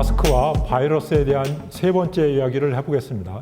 마스크와 바이러스에 대한 세 번째 이야기를 해보겠습니다.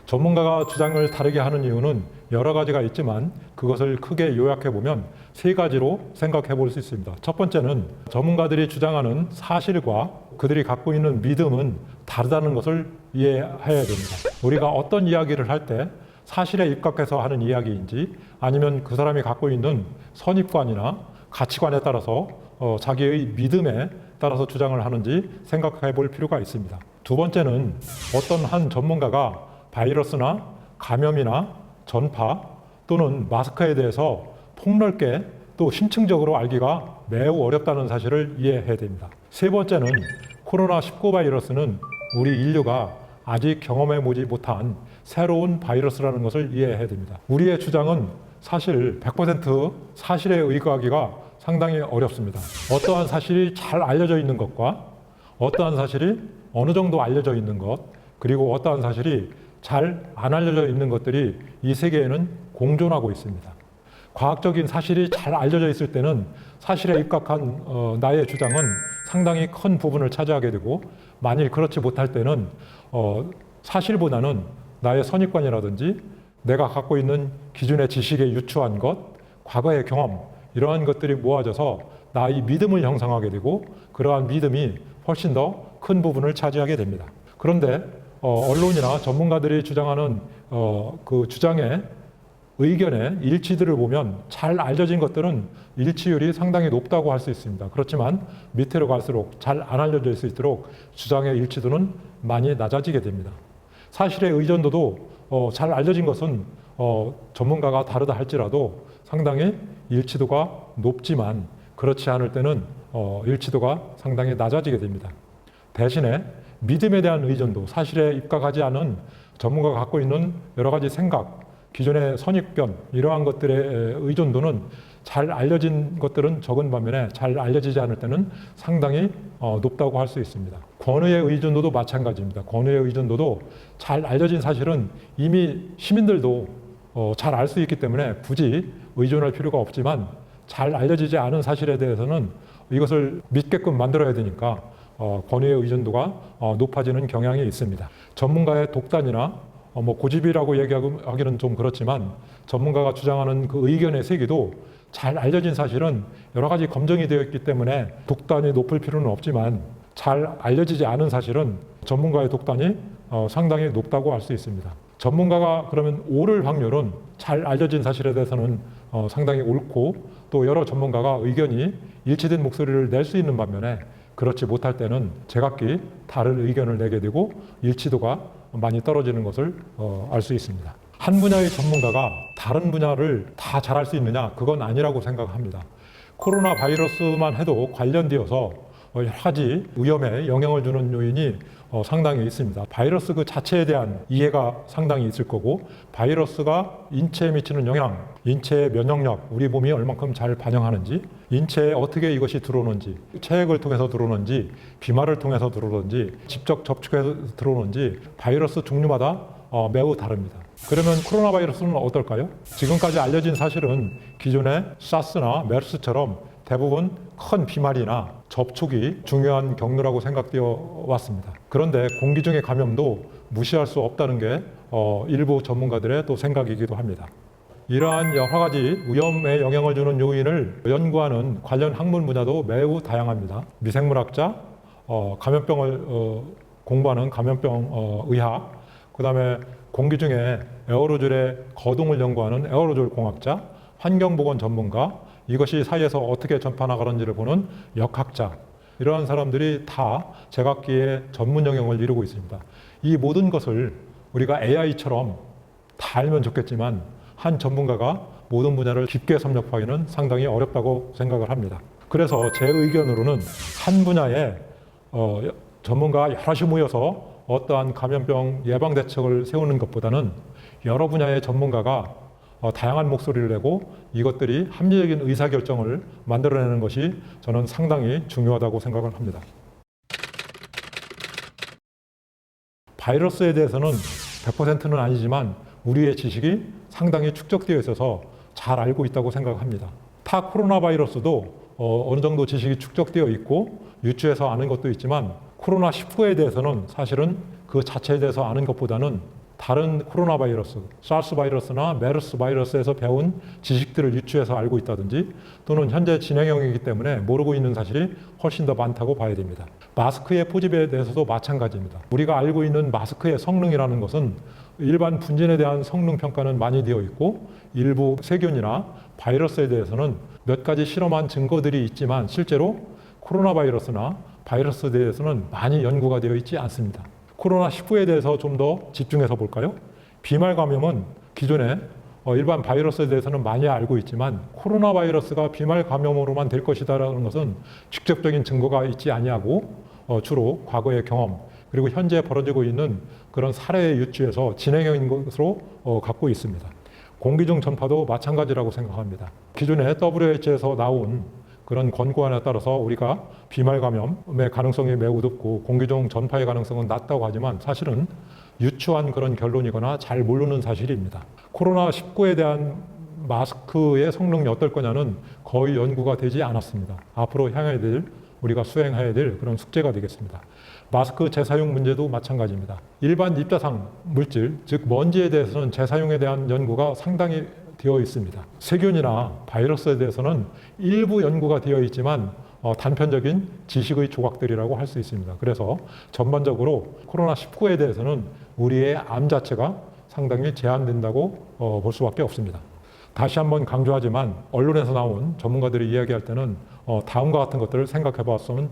전문가가 주장을 다르게 하는 이유는 여러 가지가 있지만 그것을 크게 요약해보면 세 가지로 생각해 볼 수 있습니다. 첫 번째는 전문가들이 주장하는 사실과 그들이 갖고 있는 믿음은 다르다는 것을 이해해야 됩니다. 우리가 어떤 이야기를 할 때 사실에 입각해서 하는 이야기인지 아니면 그 사람이 갖고 있는 선입관이나 가치관에 따라서 자기의 믿음에 따라서 주장을 하는지 생각해 볼 필요가 있습니다. 두 번째는 어떤 한 전문가가 바이러스나 감염이나 전파 또는 마스크에 대해서 폭넓게 또 심층적으로 알기가 매우 어렵다는 사실을 이해해야 됩니다. 세 번째는 코로나19 바이러스는 우리 인류가 아직 경험해 보지 못한 새로운 바이러스라는 것을 이해해야 됩니다. 우리의 주장은 사실 100% 사실에 의거하기가 상당히 어렵습니다. 어떠한 사실이 잘 알려져 있는 것과 어떠한 사실이 어느 정도 알려져 있는 것, 그리고 어떠한 사실이 잘 안 알려져 있는 것들이 이 세계에는 공존하고 있습니다. 과학적인 사실이 잘 알려져 있을 때는 사실에 입각한 나의 주장은 상당히 큰 부분을 차지하게 되고, 만일 그렇지 못할 때는 사실보다는 나의 선입관이라든지 내가 갖고 있는 기존의 지식에 유추한 것, 과거의 경험, 이러한 것들이 모아져서 나의 믿음을 형성하게 되고, 그러한 믿음이 훨씬 더 큰 부분을 차지하게 됩니다. 그런데 언론이나 전문가들이 주장하는 그 주장의 의견의 일치들을 보면 잘 알려진 것들은 일치율이 상당히 높다고 할 수 있습니다. 그렇지만 밑으로 갈수록 잘 안 알려져 있도록 주장의 일치도는 많이 낮아지게 됩니다. 사실의 의존도도 잘 알려진 것은 전문가가 다르다 할지라도 상당히 일치도가 높지만, 그렇지 않을 때는 일치도가 상당히 낮아지게 됩니다. 대신에 믿음에 대한 의존도, 사실에 입각하지 않은 전문가가 갖고 있는 여러 가지 생각, 기존의 선입견, 이러한 것들의 의존도는 잘 알려진 것들은 적은 반면에 잘 알려지지 않을 때는 상당히 높다고 할 수 있습니다. 권위의 의존도도 마찬가지입니다. 권위의 의존도도 잘 알려진 사실은 이미 시민들도 잘 알 수 있기 때문에 굳이 의존할 필요가 없지만, 잘 알려지지 않은 사실에 대해서는 이것을 믿게끔 만들어야 되니까 권위의 의존도가 높아지는 경향이 있습니다. 전문가의 독단이나 고집이라고 얘기하기는 좀 그렇지만, 전문가가 주장하는 그 의견의 세기도 잘 알려진 사실은 여러 가지 검증이 되어 있기 때문에 독단이 높을 필요는 없지만, 잘 알려지지 않은 사실은 전문가의 독단이 상당히 높다고 할 수 있습니다. 전문가가 그러면 옳을 확률은 잘 알려진 사실에 대해서는 상당히 옳고, 또 여러 전문가가 의견이 일치된 목소리를 낼 수 있는 반면에 그렇지 못할 때는 제각기 다른 의견을 내게 되고 일치도가 많이 떨어지는 것을 알 수 있습니다. 한 분야의 전문가가 다른 분야를 다 잘할 수 있느냐? 그건 아니라고 생각합니다. 코로나 바이러스만 해도 관련되어서 여러 가지 위험에 영향을 주는 요인이 상당히 있습니다. 바이러스 그 자체에 대한 이해가 상당히 있을 거고, 바이러스가 인체에 미치는 영향, 인체의 면역력, 우리 몸이 얼만큼 잘 반영하는지, 인체에 어떻게 이것이 들어오는지, 체액을 통해서 들어오는지, 비말을 통해서 들어오는지, 직접 접촉해서 들어오는지 바이러스 종류마다 매우 다릅니다. 그러면 코로나 바이러스는 어떨까요? 지금까지 알려진 사실은 기존의 사스나 메르스처럼 대부분 큰 비말이나 접촉이 중요한 경로라고 생각되어 왔습니다. 그런데 공기 중의 감염도 무시할 수 없다는 게 일부 전문가들의 또 생각이기도 합니다. 이러한 여러 가지 위험에 영향을 주는 요인을 연구하는 관련 학문 분야도 매우 다양합니다. 미생물학자, 감염병을 공부하는 감염병 의학, 그 다음에 공기 중에 에어로졸의 거동을 연구하는 에어로졸 공학자, 환경보건 전문가, 이것이 사이에서 어떻게 전파나가는지를 보는 역학자, 이러한 사람들이 다 제각기의 전문 영역을 이루고 있습니다. 이 모든 것을 우리가 AI처럼 다 알면 좋겠지만, 한 전문가가 모든 분야를 깊게 섭렵하기는 상당히 어렵다고 생각을 합니다. 그래서 제 의견으로는 한 분야에 전문가가 여럿이 모여서 어떠한 감염병 예방 대책을 세우는 것보다는 여러 분야의 전문가가 다양한 목소리를 내고 이것들이 합리적인 의사결정을 만들어내는 것이 저는 상당히 중요하다고 생각을 합니다. 바이러스에 대해서는 100%는 아니지만 우리의 지식이 상당히 축적되어 있어서 잘 알고 있다고 생각합니다. 타 코로나 바이러스도 어느 정도 지식이 축적되어 있고 유추해서 아는 것도 있지만 코로나19에 대해서는 사실은 그 자체에 대해서 아는 것보다는 다른 코로나 바이러스, 사스 바이러스나 메르스 바이러스에서 배운 지식들을 유추해서 알고 있다든지 또는 현재 진행형이기 때문에 모르고 있는 사실이 훨씬 더 많다고 봐야 됩니다. 마스크의 포집에 대해서도 마찬가지입니다. 우리가 알고 있는 마스크의 성능이라는 것은 일반 분진에 대한 성능 평가는 많이 되어 있고 일부 세균이나 바이러스에 대해서는 몇 가지 실험한 증거들이 있지만 실제로 코로나 바이러스나 바이러스에 대해서는 많이 연구가 되어 있지 않습니다. 코로나19에 대해서 좀 더 집중해서 볼까요? 비말 감염은 기존에 일반 바이러스에 대해서는 많이 알고 있지만 코로나 바이러스가 비말 감염으로만 될 것이다라는 것은 직접적인 증거가 있지 아니하고 주로 과거의 경험 그리고 현재 벌어지고 있는 그런 사례의 유추에서 진행형인 것으로 갖고 있습니다. 공기 중 전파도 마찬가지라고 생각합니다. 기존에 WHO에서 나온 그런 권고안에 따라서 우리가 비말 감염의 가능성이 매우 높고 공기 중 전파의 가능성은 낮다고 하지만 사실은 유추한 그런 결론이거나 잘 모르는 사실입니다. 코로나19에 대한 마스크의 성능이 어떨 거냐는 거의 연구가 되지 않았습니다. 앞으로 향해야 될 우리가 수행해야 될 그런 숙제가 되겠습니다. 마스크 재사용 문제도 마찬가지입니다. 일반 입자상 물질, 즉 먼지에 대해서는 재사용에 대한 연구가 상당히 되어 있습니다. 세균이나 바이러스에 대해서는 일부 연구가 되어 있지만 단편적인 지식의 조각들이라고 할 수 있습니다. 그래서 전반적으로 코로나19에 대해서는 우리의 암 자체가 상당히 제한된다고 볼 수밖에 없습니다. 다시 한번 강조하지만 언론에서 나온 전문가들이 이야기할 때는 다음과 같은 것들을 생각해 봤으면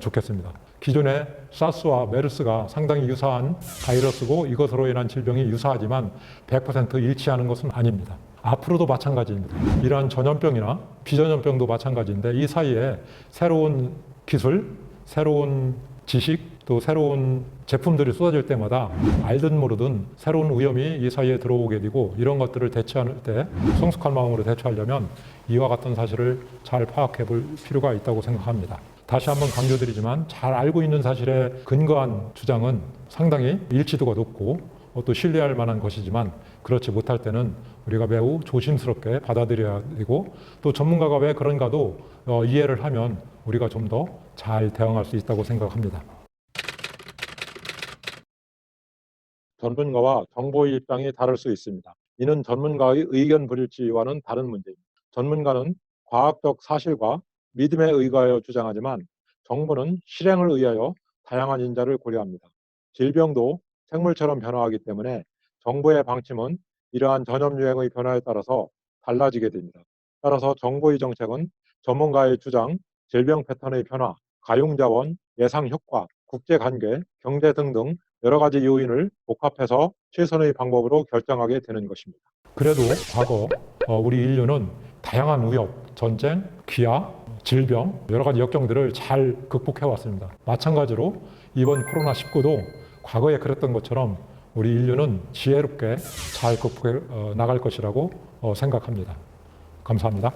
좋겠습니다. 기존의 사스와 메르스가 상당히 유사한 바이러스고 이것으로 인한 질병이 유사하지만 100% 일치하는 것은 아닙니다. 앞으로도 마찬가지입니다. 이러한 전염병이나 비전염병도 마찬가지인데 이 사이에 새로운 기술, 새로운 지식, 또 새로운 제품들이 쏟아질 때마다 알든 모르든 새로운 위험이 이 사이에 들어오게 되고 이런 것들을 대처할 때 성숙한 마음으로 대처하려면 이와 같은 사실을 잘 파악해 볼 필요가 있다고 생각합니다. 다시 한번 강조드리지만 잘 알고 있는 사실에 근거한 주장은 상당히 일치도가 높고 또 신뢰할 만한 것이지만 그렇지 못할 때는 우리가 매우 조심스럽게 받아들여야 되고 또 전문가가 왜 그런가도 이해를 하면 우리가 좀 더 잘 대응할 수 있다고 생각합니다. 전문가와 정보의 입장이 다를 수 있습니다. 이는 전문가의 의견 불일치와는 다른 문제입니다. 전문가는 과학적 사실과 믿음에 의거하여 주장하지만 정부는 실행을 의하여 다양한 인자를 고려합니다. 질병도 생물처럼 변화하기 때문에 정부의 방침은 이러한 전염 유행의 변화에 따라서 달라지게 됩니다. 따라서 정부의 정책은 전문가의 주장, 질병 패턴의 변화, 가용자원, 예상 효과, 국제관계, 경제 등등 여러 가지 요인을 복합해서 최선의 방법으로 결정하게 되는 것입니다. 그래도 과거 우리 인류는 다양한 위협, 전쟁, 기아, 질병, 여러 가지 역경들을 잘 극복해 왔습니다. 마찬가지로 이번 코로나19도 과거에 그랬던 것처럼 우리 인류는 지혜롭게 잘 극복해 나갈 것이라고 생각합니다. 감사합니다.